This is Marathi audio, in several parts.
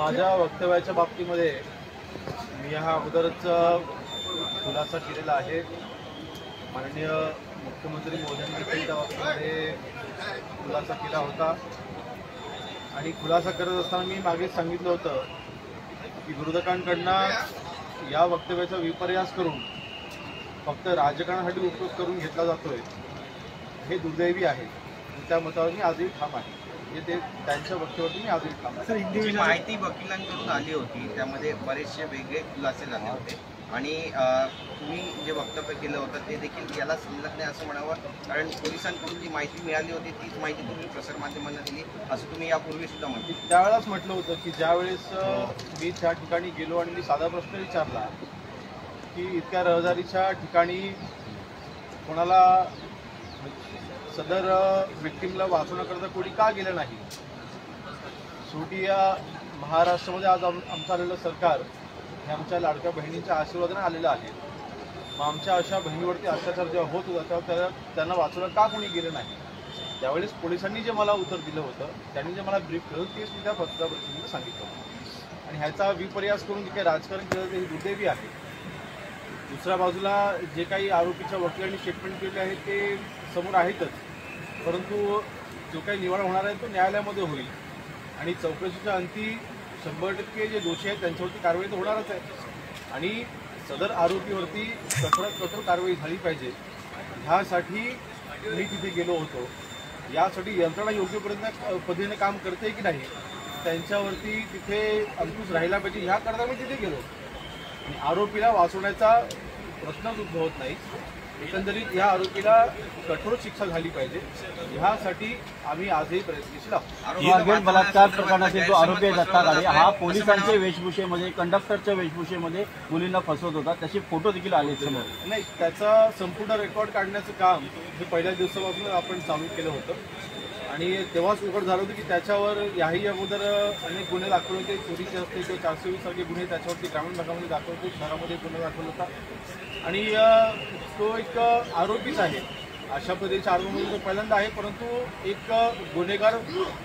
माझ्या वक्तव्याच्या बाबतीमध्ये मी हा अगोदरच खुलासा केलेला आहे। माननीय मुख्यमंत्री मोदींनी देखील त्या बाबतीमध्ये खुलासा केला होता आणि खुलासा करत असताना मी मागेच सांगितलं होतं की विरोधकांकडनं या वक्तव्याचा विपर्यास करून फक्त राजकारणासाठी उपयोग करून घेतला जातोय हे दुर्दैवी आहे। त्या मतावर मी आजही ठाम आहे। ते त्यांच्या वक्तव्यावरती मी आजही ठाम आहे। माहिती वकिलांकडून आली होती, त्यामध्ये बरेचसे वेगळे खुलासे झाले होते आणि तुम्ही जे वक्तव्य केलं होतं ते देखील याला संलग्न आहे असं म्हणावं, कारण पोलिसांकडून जी माहिती मिळाली होती तीच माहिती तुम्ही प्रसारमाध्यमांना दिली असं तुम्ही यापूर्वी सुद्धा म्हटलं। त्यावेळेस म्हटलं होतं की ज्यावेळेस मी त्या ठिकाणी गेलो आणि मी साधा प्रश्न विचारला की इतक्या रहदारीच्या ठिकाणी कोणाला सदर विक्टीमला वाचवण्याकरता कोणी का गेलं नाही। शेवटी या महाराष्ट्रामध्ये आज आमचं आलेलं सरकार हे आमच्या लाडक्या बहिणींच्या आशीर्वादाने आलेलं आहे। मग आमच्या अशा बहिणीवरती अत्याचार जेव्हा होत होता तेव्हा त्यांना वाचवलं का कोणी गेलं नाही। त्यावेळेस पोलिसांनी जे मला उत्तर दिलं होतं, त्यांनी जे मला ब्रीफ केलं तेच मी त्या पत्रकारितेमध्ये सांगितलं होतं आणि ह्याचा विपर्यास करून जे काही राजकारण केलं ते दुर्दैवी आहे। दुसऱ्या बाजूला जे काही आरोपीच्या वकिलांनी स्टेटमेंट केले आहे ते समोर आहेतच, परंतु जो काही निवाडा होणार आहे तो न्यायालयामध्ये होईल आणि चौकशीच्या अंती 100% जे दोषी आहेत त्यांच्यावरती कारवाई तर होणारच आहे आणि सदर आरोपीवरती कठोरात कठोर कारवाई झाली पाहिजे। ह्यासाठी मी तिथे गेलो होतो। यासाठी यंत्रणा योग्य पद्धतीने काम करते की नाही त्यांच्यावरती तिथे अंकुश राहिला पाहिजे ह्याकरता मी तिथे गेलो आणि आरोपीला वाचवण्याचा प्रश्नच उद्भवत नाही। एकंदरीत या आरोपीला कठोर शिक्षा झाली पाहिजे ह्यासाठी आम्ही आजही प्रयत्नशील आहोत। बलात्कार प्रकरणाचे जो आरोपी आहे दत्ता गाडे हा पोलिसांच्या वेशभूषेमध्ये कंडक्टरच्या वेशभूषेमध्ये मुलींना फसवत होता, त्याचे फोटो देखील आले समोर। नाही, त्याचा संपूर्ण रेकॉर्ड काढण्याचं काम हे पहिल्या दिवसापासून आपण चालू केलं होतं आणि तेव्हाच उघड झालं होतं की त्याच्यावर याही अगोदर अनेक गुन्हे दाखवले होते। चोरीचे असते किंवा 420 सारखे गुन्हे त्याच्यावरती ग्रामीण भागामध्ये दाखवले होते, शहरामध्ये गुन्हा दाखवला होता आणि तो एक आरोपीच आहे। अशा पद्धतीच्या आरोपी तो पहिल्यांदा आहे, परंतु एक गुन्हेगार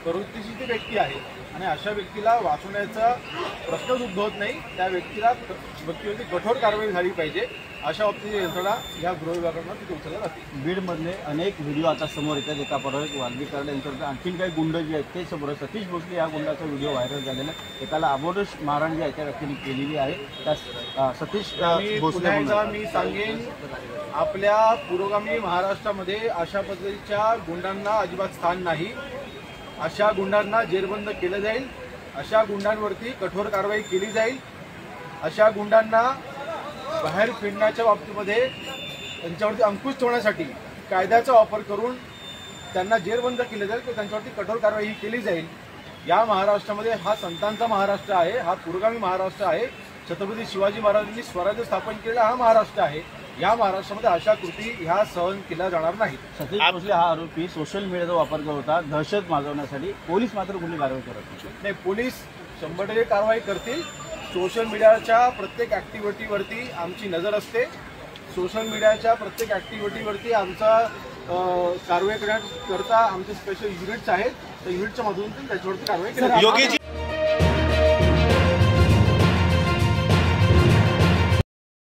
प्रवृत्तीची ती व्यक्ती आहे आणि अशा व्यक्तीला वाचवण्याचा प्रश्नच उद्भवत नाही। त्या व्यक्तीवरती कठोर कारवाई झाली पाहिजे अशा बाबतीची यंत्रणा या गृह विभागाकडून तिथे उचलल्या जाते। बीडमधले अनेक व्हिडिओ आता समोर येतात। एका पाठोपाठ वाल्मीकर यांच्यावर आणखीन काही गुंड जे आहेत ते समोर, सतीश भोसले या गुंडाचा व्हिडिओ व्हायरल झालेला आहे। एकाला अबोध मारहाण जी आहे त्या व्यक्तीने केलेली आहे। त्या सतीश भोसले मी सांगेन आपल्या पुरोगामी महाराष्ट्रामध्ये अशा पद्धतीच्या गुंडांना अजिबात स्थान नाही। अशा गुंडांना जेरबंद केलं जाईल, अशा गुंडांवरती कठोर कारवाई केली जाईल, अशा गुंडांना बाहेर फिरण्याच्या बाबतीमध्ये त्यांच्यावरती अंकुश ठेवण्यासाठी कायद्याचा वापर करून त्यांना जेरबंद केलं जाईल किंवा त्यांच्यावरती कठोर कारवाई ही केली जाईल। या महाराष्ट्रामध्ये हा संतांचा महाराष्ट्र आहे, हा पुरोगामी महाराष्ट्र आहे। छत्रपती शिवाजी महाराजांनी स्वराज्य स्थापन केलेला हा महाराष्ट्र आहे। या महाराष्ट्रामध्ये अशा कृती ह्या सहन केल्या जाणार नाहीत। सतीश भोसले हा आरोपी सोशल मीडियाचा वापर करत होता दहशत माजवण्यासाठी, पोलीस मात्र कुठली कारवाई करत नाही। पोलीस 100% कारवाई करतील। सोशल मीडियाच्या प्रत्येक ॲक्टिव्हिटीवरती आमची नजर असते। सोशल मीडियाच्या प्रत्येक ॲक्टिव्हिटीवरती आमचा कारवाई करण्याकरता आमचे स्पेशल युनिट्स आहेत, त्या युनिटच्या मधून त्याच्यावरती कारवाई केली।